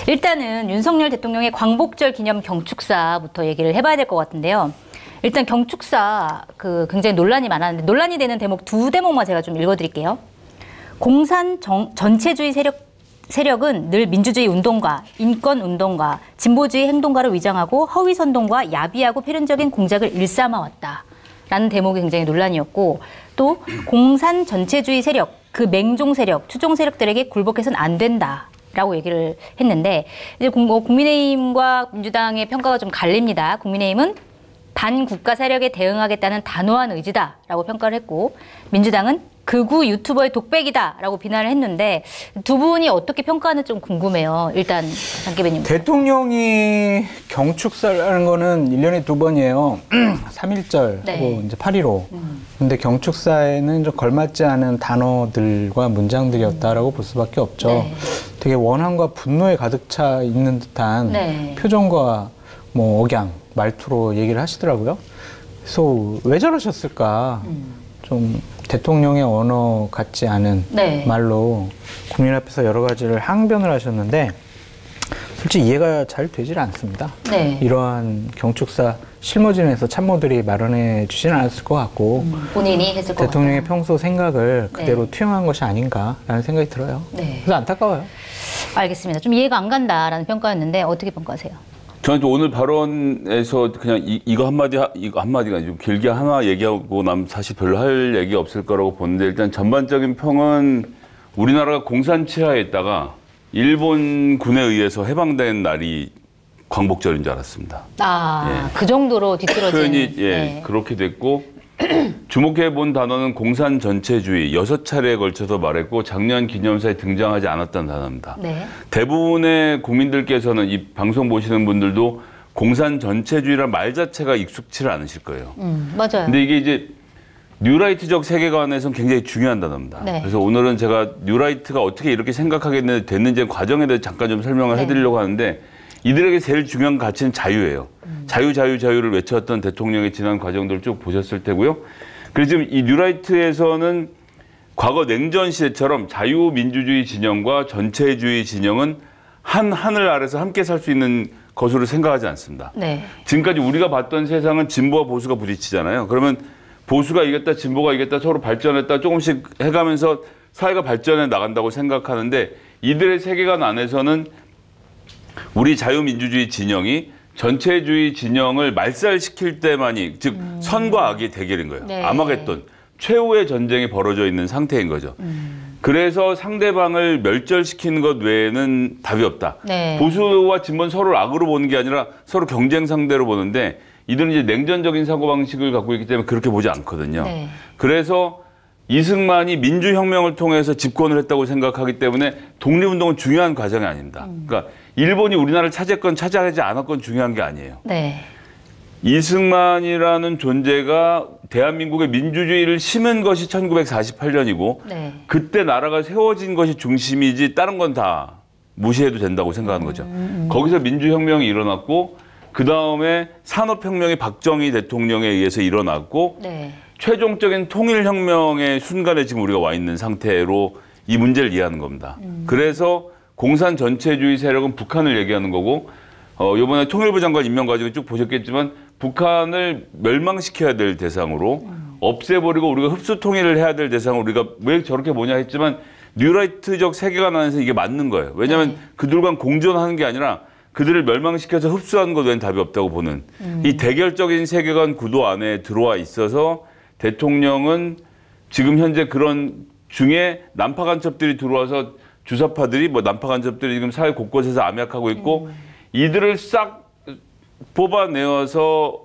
일단은 윤석열 대통령의 광복절 기념 경축사부터 얘기를 해봐야 될 것 같은데요. 일단 경축사 굉장히 논란이 많았는데 논란이 되는 대목 두 대목만 제가 좀 읽어드릴게요. 공산 전체주의 세력은 늘 민주주의 운동가, 인권 운동가, 진보주의 행동가로 위장하고 허위 선동과 야비하고 필연적인 공작을 일삼아왔다. 라는 대목이 굉장히 논란이었고 또 공산 전체주의 세력, 그 맹종 세력, 추종 세력들에게 굴복해서는 안 된다. 라고 얘기를 했는데 이제 국민의힘과 민주당의 평가가 좀 갈립니다. 국민의힘은 반국가 세력에 대응하겠다는 단호한 의지다라고 평가를 했고 민주당은 극우 유튜버의 독백이다라고 비난을 했는데 두 분이 어떻게 평가하는지 좀 궁금해요. 일단 장기배님. 대통령이 경축사라는 거는 1년에 2번이에요. 3.1절 네. 하고 이제 8.15. 근데 경축사에는 좀 걸맞지 않은 단어들과 문장들이었다라고 볼 수밖에 없죠. 네. 되게 원한과 분노에 가득 차 있는 듯한 네. 표정과 뭐 억양, 말투로 얘기를 하시더라고요. 그래서 왜 저러셨을까? 좀 대통령의 언어 같지 않은 네. 말로 국민 앞에서 여러 가지를 항변을 하셨는데 솔직히 이해가 잘 되질 않습니다. 네. 이러한 경축사 실무진에서 참모들이 마련해 주진 않았을 것 같고 본인이 했을 것 대통령의 같아요. 평소 생각을 그대로 네. 투영한 것이 아닌가라는 생각이 들어요. 네. 그래서 안타까워요. 알겠습니다. 좀 이해가 안 간다라는 평가였는데 어떻게 평가하세요? 저는 오늘 발언에서 그냥 이거 한마디가 좀 길게 하나 얘기하고 나면 사실 별로 할 얘기 없을 거라고 보는데 일단 전반적인 평은 우리나라가 공산 치하에 있다가 일본군에 의해서 해방된 날이 광복절인 줄 알았습니다. 아, 그 정도로 뒤틀어진. 표현이 네. 그렇게 됐고 주목해 본 단어는 공산 전체주의 6차례에 걸쳐서 말했고 작년 기념사에 등장하지 않았던 단어입니다. 네. 대부분의 국민들께서는 이 방송 보시는 분들도 공산 전체주의란 말 자체가 익숙치를 않으실 거예요. 맞아요. 근데 이게 이제 뉴라이트적 세계관에서는 굉장히 중요한 단어입니다. 네. 그래서 오늘은 제가 뉴라이트가 어떻게 이렇게 생각하게 됐는지 과정에 대해서 잠깐 좀 설명을 해드리려고 하는데 이들에게 제일 중요한 가치는 자유예요. 자유를 외쳤던 대통령의 지난 과정들을 쭉 보셨을 테고요. 그래서 지금 이 뉴라이트에서는 과거 냉전 시대처럼 자유민주주의 진영과 전체주의 진영은 한 하늘 아래서 함께 살 수 있는 것으로 생각하지 않습니다. 네. 지금까지 우리가 봤던 세상은 진보와 보수가 부딪히잖아요. 그러면 보수가 이겼다, 진보가 이겼다, 서로 발전했다 조금씩 해가면서 사회가 발전해 나간다고 생각하는데 이들의 세계관 안에서는 우리 자유민주주의 진영이 전체주의 진영을 말살시킬 때만이 즉 선과 악의 대결인 거예요. 네. 아마겟돈 최후의 전쟁이 벌어져 있는 상태인 거죠. 그래서 상대방을 멸절시키는 것 외에는 답이 없다. 네. 보수와 진보는 서로를 악으로 보는 게 아니라 서로 경쟁 상대로 보는데 이들은 이제 냉전적인 사고방식을 갖고 있기 때문에 그렇게 보지 않거든요. 네. 그래서 이승만이 민주혁명을 통해서 집권을 했다고 생각하기 때문에 독립운동은 중요한 과정이 아닙니다. 그러니까 일본이 우리나라를 차지했건 차지하지 않았건 중요한 게 아니에요. 네. 이승만이라는 존재가 대한민국의 민주주의를 심은 것이 1948년이고 네. 그때 나라가 세워진 것이 중심이지 다른 건 다 무시해도 된다고 생각하는 거죠. 거기서 민주혁명이 일어났고 그다음에 산업혁명이 박정희 대통령에 의해서 일어났고 네. 최종적인 통일혁명의 순간에 지금 우리가 와 있는 상태로 이 문제를 이해하는 겁니다. 그래서 공산 전체주의 세력은 북한을 얘기하는 거고 이번에 통일부 장관 임명 과정을 쭉 보셨겠지만 북한을 멸망시켜야 될 대상으로 없애버리고 우리가 흡수 통일을 해야 될 대상으로 우리가 왜 저렇게 보냐 했지만 뉴라이트적 세계관 안에서 이게 맞는 거예요. 왜냐하면 네. 그들과 공존하는 게 아니라 그들을 멸망시켜서 흡수하는 것 외엔 답이 없다고 보는 이 대결적인 세계관 구도 안에 들어와 있어서 대통령은 지금 현재 그런 중에 난파 간첩들이 들어와서 주사파들이 난파 간첩들이 지금 사회 곳곳에서 암약하고 있고 이들을 싹 뽑아내어서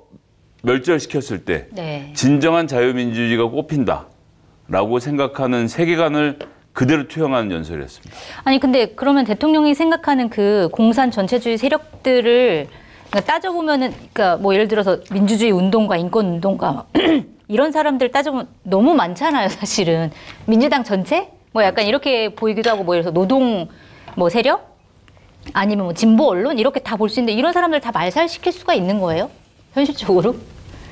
멸절시켰을 때 네. 진정한 자유민주주의가 꼽힌다라고 생각하는 세계관을 그대로 투영하는 연설이었습니다. 아니 근데 그러면 대통령이 생각하는 그 공산 전체주의 세력들을 그러니까 따져보면은 그러니까 뭐 예를 들어서 민주주의 운동가, 인권 운동가 이런 사람들 따져보면 너무 많잖아요, 사실은. 민주당 전체? 뭐 약간 이렇게 보이기도 하고 뭐 예를 들어서 노동 뭐 세력? 아니면 뭐 진보 언론 이렇게 다 볼 수 있는데 이런 사람들 다 말살시킬 수가 있는 거예요? 현실적으로?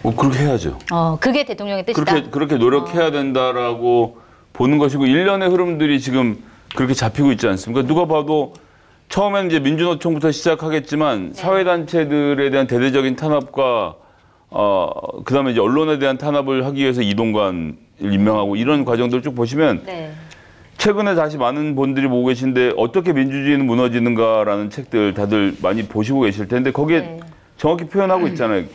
그렇게 해야죠. 그게 대통령의 뜻이다. 그렇게 노력해야 된다라고 보는 것이고 일련의 흐름들이 지금 그렇게 잡히고 있지 않습니까? 누가 봐도 처음에는 이제 민주노총부터 시작하겠지만 사회단체들에 대한 대대적인 탄압과 그다음에 이제 언론에 대한 탄압을 하기 위해서 이동관을 임명하고 이런 과정들 쭉 보시면 최근에 다시 많은 분들이 보고 계신데 어떻게 민주주의는 무너지는가라는 책들 다들 많이 보시고 계실 텐데 거기에 정확히 표현하고 있잖아요.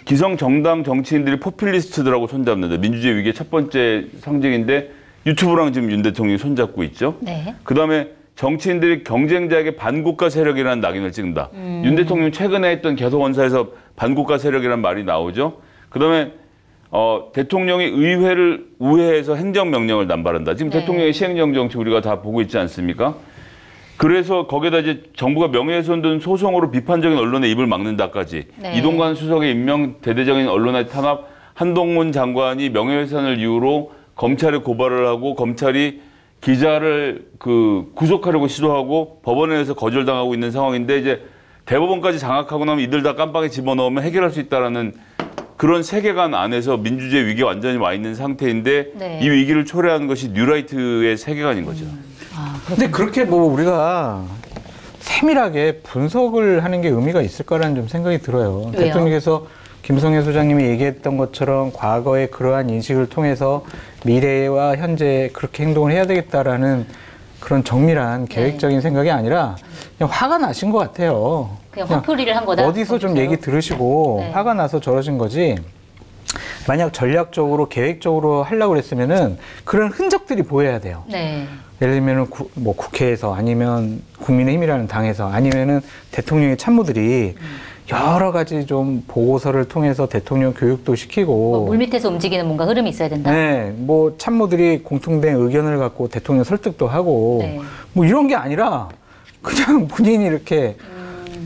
기성 정당 정치인들이 포퓰리스트들하고 손잡는다. 민주주의 위기의 첫 번째 상징인데 유튜브랑 지금 윤 대통령이 손잡고 있죠. 그다음에 정치인들이 경쟁자에게 반국가 세력이라는 낙인을 찍는다. 윤 대통령 최근에 했던 개성원사에서 반국가 세력이라는 말이 나오죠. 그다음에 대통령이 의회를 우회해서 행정명령을 남발한다. 지금 대통령의 시행령 정치 우리가 다 보고 있지 않습니까? 그래서 거기에다 이제 정부가 명예훼손 등 소송으로 비판적인 언론의 입을 막는다까지 이동관 수석의 임명, 대대적인 언론의 탄압, 한동훈 장관이 명예훼손을 이유로 검찰에 고발을 하고 검찰이 기자를 구속하려고 시도하고 법원에서 거절당하고 있는 상황인데 이제 대법원까지 장악하고 나면 이들 다 깜빵에 집어넣으면 해결할 수 있다라는 그런 세계관 안에서 민주주의 위기에 완전히 와 있는 상태인데 이 위기를 초래하는 것이 뉴라이트의 세계관인 거죠. 근데 그렇게 뭐 우리가 세밀하게 분석을 하는 게 의미가 있을 거라는 좀 생각이 들어요. 왜요? 대통령께서 김성애 소장님이 얘기했던 것처럼 과거의 그러한 인식을 통해서 미래와 현재 그렇게 행동을 해야 되겠다라는 그런 정밀한 계획적인 생각이 아니라 그냥 화가 나신 것 같아요. 그냥 화풀이를 한 거다. 어디서 좀 얘기 들으시고 화가 나서 저러신 거지. 만약 전략적으로 계획적으로 하려고 그랬으면은 그런 흔적들이 보여야 돼요. 예를 들면은 뭐 국회에서 아니면 국민의힘이라는 당에서 아니면은 대통령의 참모들이 여러 가지 좀 보고서를 통해서 대통령 교육도 시키고 뭐 물밑에서 움직이는 뭔가 흐름이 있어야 된다. 네, 뭐 참모들이 공통된 의견을 갖고 대통령 설득도 하고 뭐 이런 게 아니라 그냥 본인이 이렇게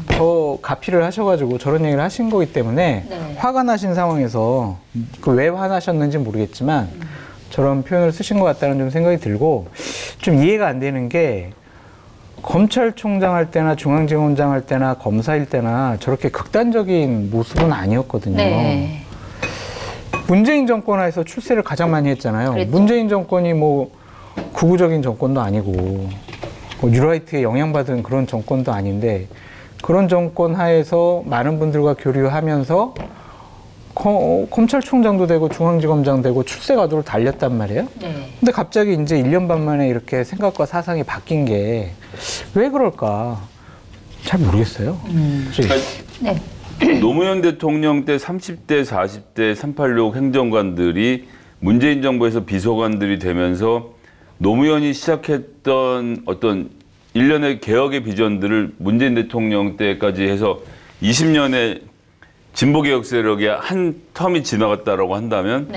더 가피를 하셔가지고 저런 얘기를 하신 거기 때문에 화가 나신 상황에서 왜 화나셨는지 모르겠지만 저런 표현을 쓰신 것 같다는 좀 생각이 들고 좀 이해가 안 되는 게 검찰총장 할 때나 중앙지검장 할 때나 검사일 때나 저렇게 극단적인 모습은 아니었거든요. 문재인 정권 하에서 출세를 가장 많이 했잖아요. 그랬죠. 문재인 정권이 뭐 극우적인 정권도 아니고 뭐 뉴라이트에 영향받은 그런 정권도 아닌데 그런 정권 하에서 많은 분들과 교류하면서 검찰총장도 되고 중앙지검장 되고 출세 가도를 달렸단 말이에요. 근데 갑자기 이제 1년 반 만에 이렇게 생각과 사상이 바뀐 게 왜 그럴까? 잘 모르겠어요. 노무현 대통령 때 30대, 40대 386 행정관들이 문재인 정부에서 비서관들이 되면서 노무현이 시작했던 어떤 일련의 개혁의 비전들을 문재인 대통령 때까지 해서 20년의 진보개혁 세력의 한 텀이 지나갔다라고 한다면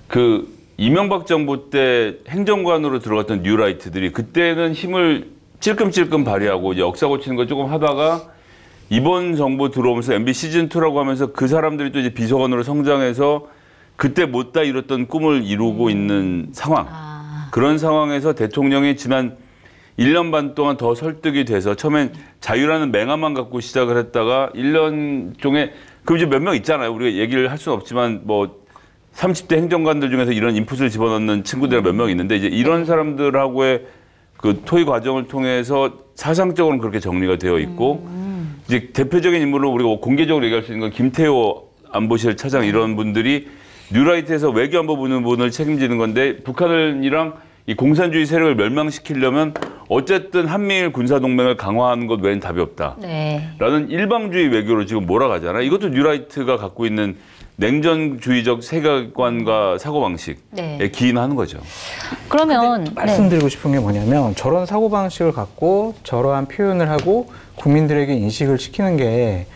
그 이명박 정부 때 행정관으로 들어갔던 뉴라이트들이 그때는 힘을 찔끔찔끔 발휘하고 이제 역사 고치는 걸 조금 하다가 이번 정부 들어오면서 MB 시즌2라고 하면서 그 사람들이 또 이제 비서관으로 성장해서 그때 못다 이뤘던 꿈을 이루고 있는 상황. 그런 상황에서 대통령이 지난 1년 반 동안 더 설득이 돼서 처음엔 자유라는 맹함만 갖고 시작을 했다가 1년 중에 그 이제 몇 명 있잖아요. 우리가 얘기를 할 수는 없지만 뭐 30대 행정관들 중에서 이런 인풋을 집어넣는 친구들이 몇 명 있는데 이제 이런 사람들하고의 그 토의 과정을 통해서 사상적으로는 그렇게 정리가 되어 있고 이제 대표적인 인물로 우리가 공개적으로 얘기할 수 있는 건 김태호 안보실 차장 이런 분들이 뉴라이트에서 외교안보 부분을 책임지는 건데 북한이랑 이 공산주의 세력을 멸망시키려면 어쨌든 한미일 군사동맹을 강화하는 것 외엔 답이 없다. 라는 일방주의 외교로 지금 몰아가잖아요. 이것도 뉴라이트가 갖고 있는 냉전주의적 세계관과 사고방식에 기인하는 거죠. 그러면 말씀드리고 싶은 게 뭐냐면 저런 사고방식을 갖고 저러한 표현을 하고 국민들에게 인식을 시키는 게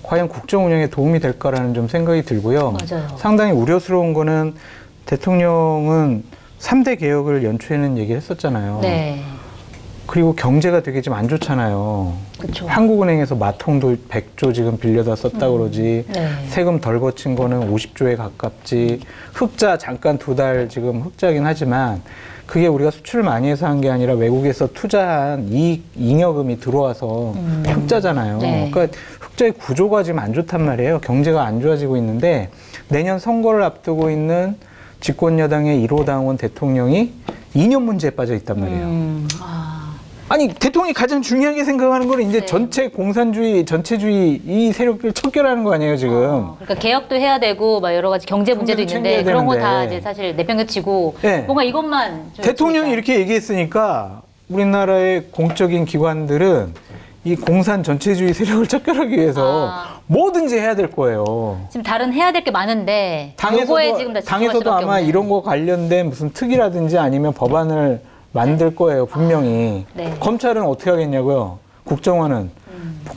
과연 국정 운영에 도움이 될까라는 좀 생각이 들고요. 상당히 우려스러운 거는 대통령은 3대 개혁을 연초에는 얘기를 했었잖아요. 그리고 경제가 되게 좀 안 좋잖아요. 한국은행에서 마통도 100조 지금 빌려다 썼다 그러지. 세금 덜 거친 거는 50조에 가깝지. 흑자 잠깐 2달 지금 흑자긴 하지만 그게 우리가 수출을 많이 해서 한 게 아니라 외국에서 투자한 잉여금이 들어와서 흑자잖아요. 그러니까 흑자의 구조가 지금 안 좋단 말이에요. 경제가 안 좋아지고 있는데 내년 선거를 앞두고 있는 집권 여당의 1호 당원 대통령이 이념 문제에 빠져 있단 말이에요. 아니 대통령이 가장 중요하게 생각하는 거는 이제 네. 전체 공산주의, 전체주의 이 세력들 척결하는 거 아니에요 지금? 그러니까 개혁도 해야 되고 막 여러 가지 경제 문제도 있는데 그런 거 다 이제 사실 내팽개치고 네. 뭔가 이것만 좀 대통령이 해주니까. 이렇게 얘기했으니까 우리나라의 공적인 기관들은 이 공산 전체주의 세력을 척결하기 위해서 뭐든지 해야 될 거예요. 지금 다른 해야 될 게 많은데 요거에 지금 다 집중할 당에서도 수밖에 아마 없는. 이런 거 관련된 무슨 특위라든지 아니면 법안을 만들 거예요 분명히. 네. 검찰은 어떻게 하겠냐고요. 국정원은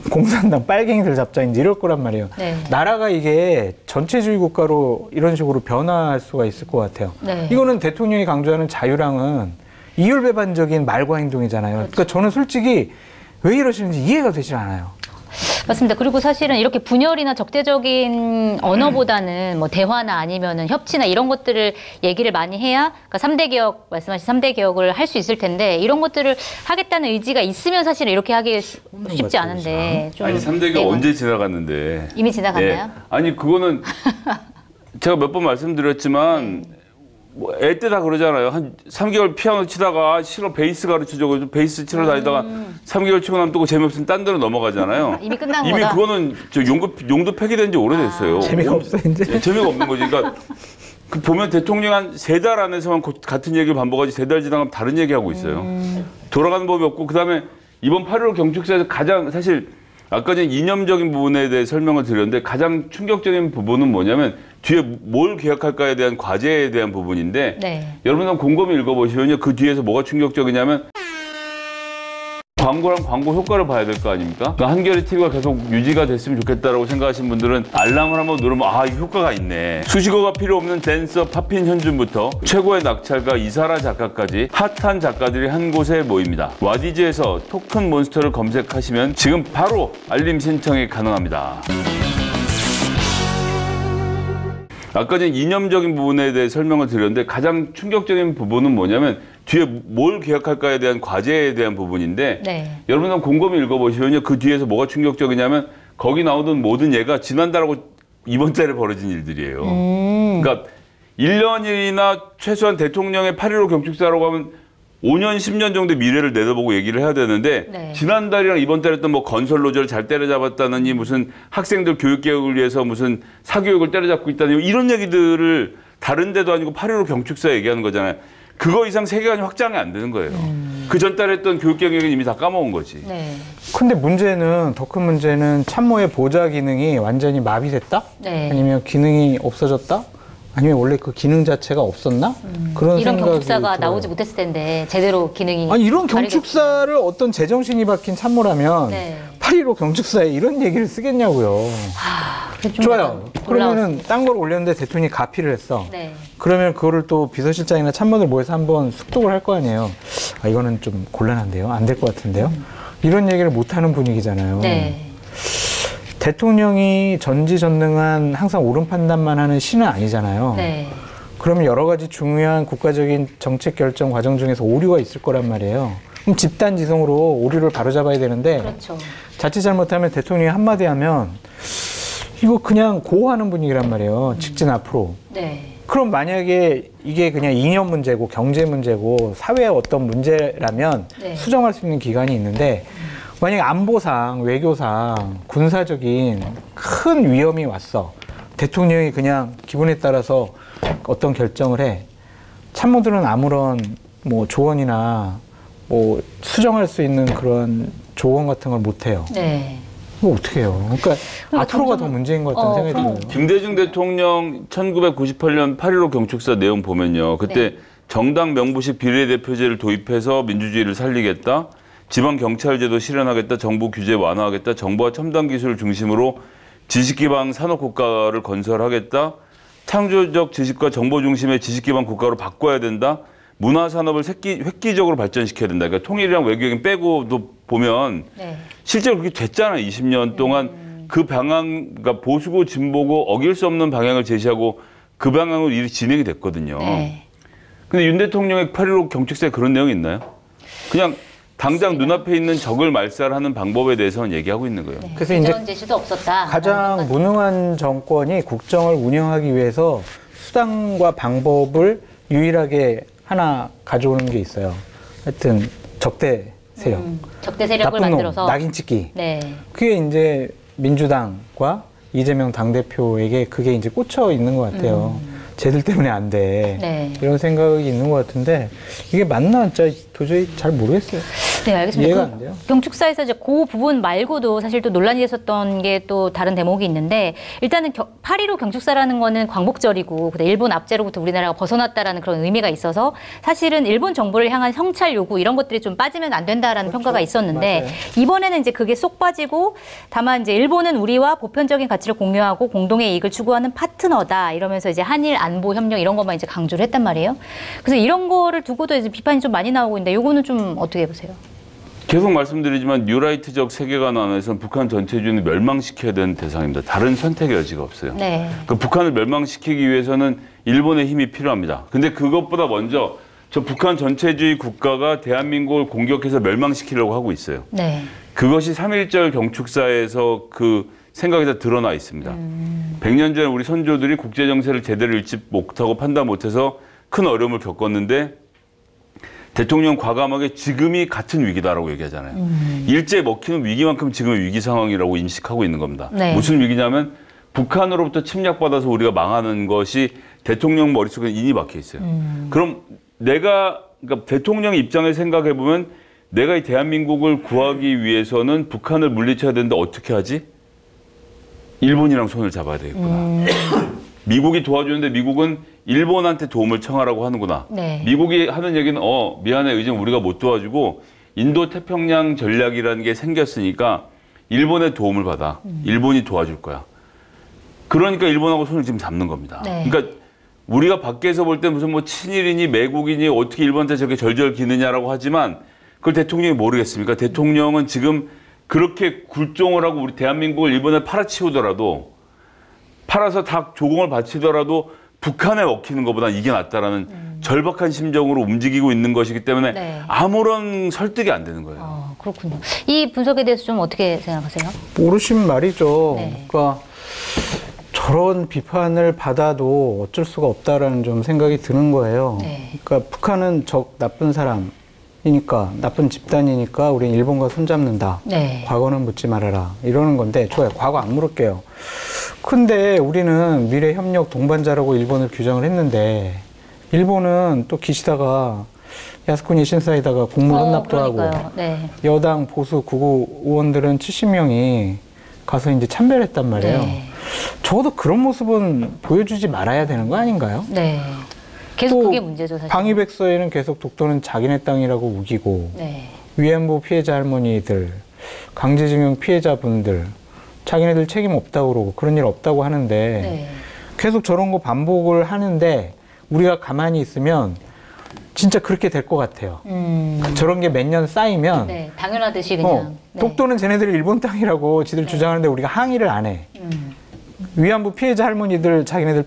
공산당 빨갱이들 잡자 이제 이럴 거란 말이에요. 네. 나라가 이게 전체주의 국가로 이런 식으로 변화할 수가 있을 것 같아요. 네. 이거는 대통령이 강조하는 자유랑은 이율배반적인 말과 행동이잖아요. 그러니까 저는 솔직히 왜 이러시는지 이해가 되질 않아요. 맞습니다. 그리고 사실은 이렇게 분열이나 적대적인 언어보다는 뭐 대화나 아니면은 협치나 이런 것들을 얘기를 많이 해야 그러니까 3대 개혁, 말씀하신 3대 개혁을 할 수 있을 텐데 이런 것들을 하겠다는 의지가 있으면 사실 이렇게 하기 쉽지 않은데 좀 아니 3대 개혁 언제 지나갔는데. 이미 지나갔나요? 예. 아니 그거는 제가 몇 번 말씀드렸지만 뭐 애 때 다 그러잖아요. 한 3개월 피아노 치다가 싫어 베이스 가르쳐줘. 베이스 치러 다니다가 3개월 치고 나면 또 재미없으면 딴 데로 넘어가잖아요. 이미 끝난 이미 거다. 그거는 저 용도 폐기된 지 오래됐어요. 재미가 없어 이제. 예, 재미가 없는 거지. 그러니까 그 보면 대통령 한 3달 안에서만 같은 얘기를 반복하지 3달 지나가면 다른 얘기하고 있어요. 돌아가는 법이 없고 그다음에 이번 8.15 경축사에서 가장 사실 아까 전에 이념적인 부분에 대해 설명을 드렸는데 가장 충격적인 부분은 뭐냐면 뒤에 뭘 개혁할까에 대한 과제에 대한 부분인데 네. 여러분 곰곰이 읽어보시면요. 그 뒤에서 뭐가 충격적이냐면 광고랑 광고 효과를 봐야 될 거 아닙니까? 그러니까 한겨레 TV가 계속 유지가 됐으면 좋겠다라고 생각하시는 분들은 알람을 한번 누르면 아, 이 효과가 있네. 수식어가 필요 없는 댄서 파핀 현준부터 최고의 낙찰가 이사라 작가까지 핫한 작가들이 한 곳에 모입니다. 와디즈에서 토큰 몬스터를 검색하시면 지금 바로 알림 신청이 가능합니다. 아까 전에 이념적인 부분에 대해 설명을 드렸는데 가장 충격적인 부분은 뭐냐면 뒤에 뭘 개혁할까에 대한 과제에 대한 부분인데 네. 여러분 곰곰이 읽어보시면요. 그 뒤에서 뭐가 충격적이냐면 거기 나오던 모든 예가 지난달하고 이번 달에 벌어진 일들이에요. 그러니까 1년이나 최소한 대통령의 8.15 경축사라고 하면 5년, 10년 정도 미래를 내다보고 얘기를 해야 되는데 네. 지난달이랑 이번 달에 또 뭐 건설 노조를 잘 때려잡았다느니 무슨 학생들 교육개혁을 위해서 무슨 사교육을 때려잡고 있다니 이런 얘기들을 다른 데도 아니고 8.15 경축사 얘기하는 거잖아요. 그거 이상 세계관이 확장이 안 되는 거예요. 그 전달에 했던 교육개혁은 이미 다 까먹은 거지. 네. 근데 문제는 더 큰 문제는 참모의 보좌 기능이 완전히 마비됐다? 네. 아니면 기능이 없어졌다? 아니면 원래 그 기능 자체가 없었나? 그런 이런 생각이 경축사가 들어요. 나오지 못했을 텐데 제대로 기능이 아니 이런 발휘됐으면. 경축사를 어떤 제정신이 박힌 참모라면 네. 8.15 경축사에 이런 얘기를 쓰겠냐고요. 그게 좀 좋아요. 약간 그러면은 딴 걸 올렸는데 대통령이 가피를 했어. 네. 그러면 그거를 또 비서실장이나 참모들 모여서 한번 숙독을 할 거 아니에요. 아, 이거는 좀 곤란한데요. 안 될 것 같은데요. 이런 얘기를 못하는 분위기잖아요. 네. 대통령이 전지전능한 항상 옳은 판단만 하는 신은 아니잖아요. 네. 그러면 여러 가지 중요한 국가적인 정책 결정 과정 중에서 오류가 있을 거란 말이에요. 그럼 집단지성으로 오류를 바로잡아야 되는데 그렇죠. 자칫 잘못하면 대통령이 한마디 하면 이거 그냥 고하는 분위기란 말이에요. 직진 앞으로. 네. 그럼 만약에 이게 그냥 이념 문제고 경제 문제고 사회의 어떤 문제라면 네. 수정할 수 있는 기간이 있는데 만약에 안보상, 외교상, 군사적인 큰 위험이 왔어. 대통령이 그냥 기분에 따라서 어떤 결정을 해. 참모들은 아무런 뭐 조언이나 뭐 수정할 수 있는 그런 조언 같은 걸 못 해요. 네. 이거 어떻게 해요? 그러니까 앞으로가 더 문제인 것 같다는 생각이 들어요. 김대중 대통령 1998년 8.15 경축사 내용 보면요. 그때 네. 정당 명부식 비례대표제를 도입해서 민주주의를 살리겠다. 지방경찰제도 실현하겠다. 정부 규제 완화하겠다. 정보와 첨단 기술을 중심으로 지식기반 산업국가를 건설하겠다. 창조적 지식과 정보 중심의 지식기반 국가로 바꿔야 된다. 문화산업을 획기적으로 발전시켜야 된다. 그러니까 통일이랑 외교적인 빼고도 보면 네. 실제로 그렇게 됐잖아요. 20년 동안 그 방향, 그러니까 보수고 진보고 어길 수 없는 방향을 제시하고 그 방향으로 일이 진행이 됐거든요. 네. 근데 윤 대통령의 8.15 경축사에 그런 내용이 있나요? 그냥 당장 눈앞에 있는 적을 말살하는 방법에 대해서는 얘기하고 있는 거예요. 네. 그래서 이제 개정 제시도 없었다. 가장 무능한 정권이 국정을 운영하기 위해서 수단과 방법을 유일하게 하나 가져오는 게 있어요. 하여튼 적대 세력. 적대 세력을 나쁜 만들어서. 놈, 낙인 찍기. 네. 그게 이제 민주당과 이재명 당대표에게 그게 이제 꽂혀 있는 것 같아요. 쟤들 때문에 안 돼. 네. 이런 생각이 있는 것 같은데 이게 맞나? 진짜 도저히 잘 모르겠어요. 네, 알겠습니다. 이해가 안 돼요. 경축사에서 이제 그 부분 말고도 사실 또 논란이 됐었던 게 또 다른 대목이 있는데 일단은 8.15 경축사라는 거는 광복절이고 일본 압제로부터 우리나라가 벗어났다라는 그런 의미가 있어서 사실은 일본 정부를 향한 성찰 요구 이런 것들이 좀 빠지면 안 된다라는 그렇죠. 평가가 있었는데 맞아요. 이번에는 이제 그게 쏙 빠지고 다만 이제 일본은 우리와 보편적인 가치를 공유하고 공동의 이익을 추구하는 파트너다 이러면서 이제 한일 안보 협력 이런 것만 이제 강조를 했단 말이에요. 그래서 이런 거를 두고도 이제 비판이 좀 많이 나오고 있는데 요거는 좀 어떻게 보세요? 계속 말씀드리지만 뉴라이트적 세계관 안에서는 북한 전체주의는 멸망시켜야 되는 대상입니다. 다른 선택의 여지가 없어요. 네. 그 북한을 멸망시키기 위해서는 일본의 힘이 필요합니다. 근데 그것보다 먼저 저 북한 전체주의 국가가 대한민국을 공격해서 멸망시키려고 하고 있어요. 네. 그것이 3.1절 경축사에서 그 생각이 다 드러나 있습니다. 100년 전에 우리 선조들이 국제정세를 제대로 읽지 못하고 판단 못해서 큰 어려움을 겪었는데 대통령 과감하게 지금이 같은 위기다라고 얘기하잖아요. 일제 먹히는 위기만큼 지금의 위기 상황이라고 인식하고 있는 겁니다. 네. 무슨 위기냐면 북한으로부터 침략받아서 우리가 망하는 것이 대통령 머릿속에 인이 박혀 있어요. 그럼 그러니까 대통령 입장에 생각해 보면 내가 이 대한민국을 구하기 위해서는 북한을 물리쳐야 되는데 어떻게 하지? 일본이랑 손을 잡아야 되겠구나. 미국이 도와주는데 미국은 일본한테 도움을 청하라고 하는구나. 네. 미국이 하는 얘기는 미안해 의진 우리가 못 도와주고 인도 태평양 전략이라는 게 생겼으니까 일본의 도움을 받아. 일본이 도와줄 거야. 그러니까 일본하고 손을 지금 잡는 겁니다. 네. 그러니까 우리가 밖에서 볼 때 무슨 뭐 친일이니 매국이니 어떻게 일본한테 저렇게 절절 기느냐라고 하지만 그걸 대통령이 모르겠습니까? 대통령은 지금 그렇게 굴종을 하고 우리 대한민국을 일본에 팔아치우더라도 팔아서 다 조공을 바치더라도 북한에 먹히는 것보다 이게 낫다라는 절박한 심정으로 움직이고 있는 것이기 때문에 네. 아무런 설득이 안 되는 거예요. 그렇군요. 이 분석에 대해서 좀 어떻게 생각하세요? 모르신 말이죠. 네. 그러니까 저런 비판을 받아도 어쩔 수가 없다라는 좀 생각이 드는 거예요. 네. 그러니까 북한은 나쁜 사람이니까 나쁜 집단이니까 우린 일본과 손잡는다. 네. 과거는 묻지 말아라. 이러는 건데 좋아요. 과거 안 물을게요. 근데 우리는 미래 협력 동반자라고 일본을 규정을 했는데 일본은 또 기시다가 야스쿠니 신사에다가 국물 헌납도 하고 네. 여당 보수 구구 의원들은 70명이 가서 이제 참배했단 말이에요. 네. 적어도 그런 모습은 보여주지 말아야 되는 거 아닌가요? 네. 계속 그게 문제죠, 사실. 방위백서에는 계속 독도는 자기네 땅이라고 우기고 네. 위안부 피해자 할머니들, 강제징용 피해자분들 자기네들 책임 없다고 그러고 그런 일 없다고 하는데 네. 계속 저런 거 반복을 하는데 우리가 가만히 있으면 진짜 그렇게 될 것 같아요. 저런 게 몇 년 쌓이면 네, 당연하듯이 그냥. 네. 독도는 쟤네들이 일본 땅이라고 지들 네. 주장하는데 우리가 항의를 안 해. 위안부 피해자 할머니들 자기네들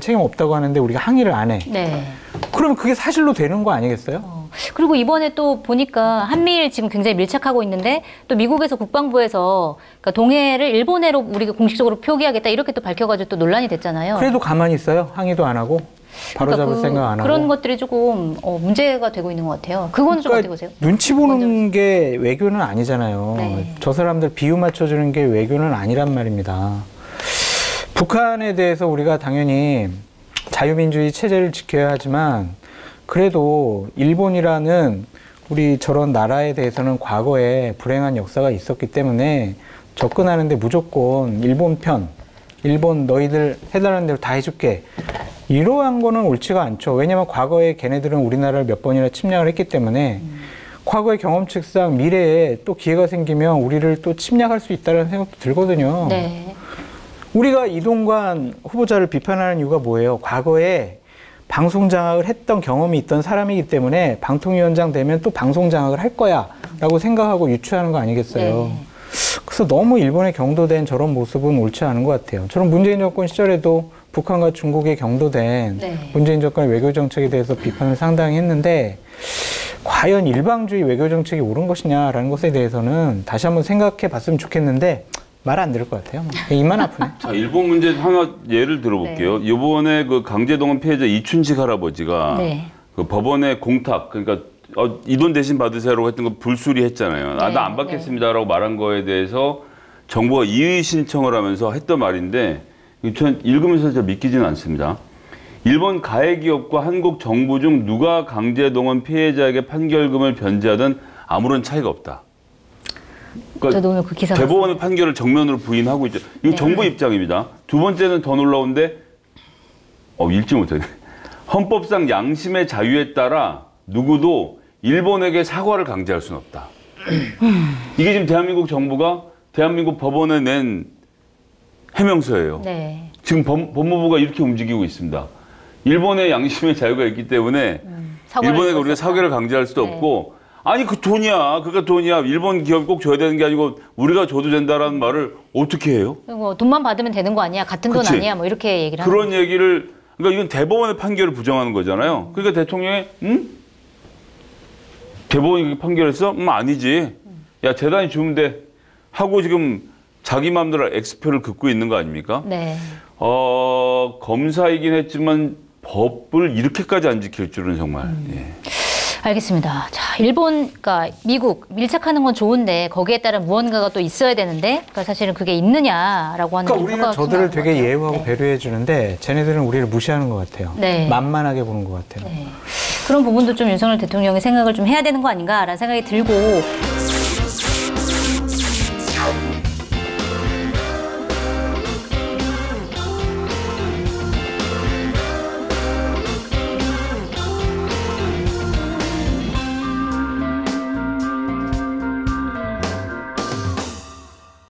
책임 없다고 하는데 우리가 항의를 안 해. 네. 그러면 그게 사실로 되는 거 아니겠어요? 그리고 이번에 또 보니까 한미일 지금 굉장히 밀착하고 있는데 또 미국에서 국방부에서 그러니까 동해를 일본해로 우리가 공식적으로 표기하겠다 이렇게 또 밝혀가지고 또 논란이 됐잖아요. 그래도 가만히 있어요? 항의도 안 하고? 바로잡을 그러니까 생각 안 하고? 그런 것들이 조금 문제가 되고 있는 것 같아요. 그거는 좀 어떻게 보세요? 눈치 보는 게 외교는 아니잖아요. 네. 저 사람들 비유 맞춰주는 게 외교는 아니란 말입니다. 북한에 대해서 우리가 당연히 자유민주주의 체제를 지켜야 하지만 그래도 일본이라는 우리 저런 나라에 대해서는 과거에 불행한 역사가 있었기 때문에 접근하는데 무조건 일본 편, 일본 너희들 해달라는 대로 다 해줄게. 이러한 거는 옳지가 않죠. 왜냐하면 과거에 걔네들은 우리나라를 몇 번이나 침략을 했기 때문에 과거의 경험칙상 미래에 또 기회가 생기면 우리를 또 침략할 수 있다는 생각도 들거든요. 네. 우리가 이동관 후보자를 비판하는 이유가 뭐예요? 과거에 방송 장악을 했던 경험이 있던 사람이기 때문에 방통위원장 되면 또 방송 장악을 할 거야 라고 생각하고 유추하는 거 아니겠어요? 네. 그래서 너무 일본에 경도된 저런 모습은 옳지 않은 것 같아요. 저는 문재인 정권 시절에도 북한과 중국에 경도된 네. 문재인 정권의 외교 정책에 대해서 비판을 상당히 했는데 과연 일방주의 외교 정책이 옳은 것이냐라는 것에 대해서는 다시 한번 생각해 봤으면 좋겠는데 말 안 들을 것 같아요. 입만 아프네. 자, 일본 문제 하나 예를 들어볼게요. 이번에 그 강제동원 피해자 이춘식 할아버지가 네. 그 법원의 공탁, 그러니까 이 돈 대신 받으세요라고 했던 거 불수리 했잖아요. 네, 나 안 받겠습니다라고 말한 거에 대해서 정부가 이의 신청을 하면서 했던 말인데 저는 읽으면서 잘 믿기지는 않습니다. 일본 가해기업과 한국 정부 중 누가 강제동원 피해자에게 판결금을 변제하든 아무런 차이가 없다. 그러니까 저도 오늘 그 기사 대법원의 판결을 정면으로 부인하고 있죠. 이거 네. 정부 입장입니다. 두 번째는 더 놀라운데 읽지 못하네. 헌법상 양심의 자유에 따라 누구도 일본에게 사과를 강제할 수는 없다. 이게 지금 대한민국 정부가 대한민국 법원에 낸 해명서예요. 네. 지금 법무부가 이렇게 움직이고 있습니다. 일본의 양심의 자유가 있기 때문에 일본에게 우리가 사과를 강제할 수도 네. 없고 아니 그 돈이야. 그러니까 돈이야. 일본 기업이 꼭 줘야 되는 게 아니고 우리가 줘도 된다라는 말을 어떻게 해요? 돈만 받으면 되는 거 아니야? 같은 돈 그치? 아니야? 뭐 이렇게 얘기를 하는 그런 얘기를 그러니까 이건 대법원의 판결을 부정하는 거잖아요. 그러니까 대통령이 대법원이 판결했어? 아니지. 야 재단이 주면 돼. 하고 지금 자기 마음대로 X표를 긋고 있는 거 아닙니까? 네. 검사이긴 했지만 법을 이렇게까지 안 지킬 줄은 정말. 예. 알겠습니다. 자, 일본, 그러니까 미국 밀착하는 건 좋은데 거기에 따른 무언가가 또 있어야 되는데, 그러니까 사실은 그게 있느냐라고 하는. 그러니까 우리는 저들을 되게 예우하고 배려해 주는데 쟤네들은 우리를 무시하는 것 같아요. 네. 만만하게 보는 것 같아요. 네. 그런 부분도 좀 윤석열 대통령이 생각을 좀 해야 되는 거 아닌가라는 생각이 들고.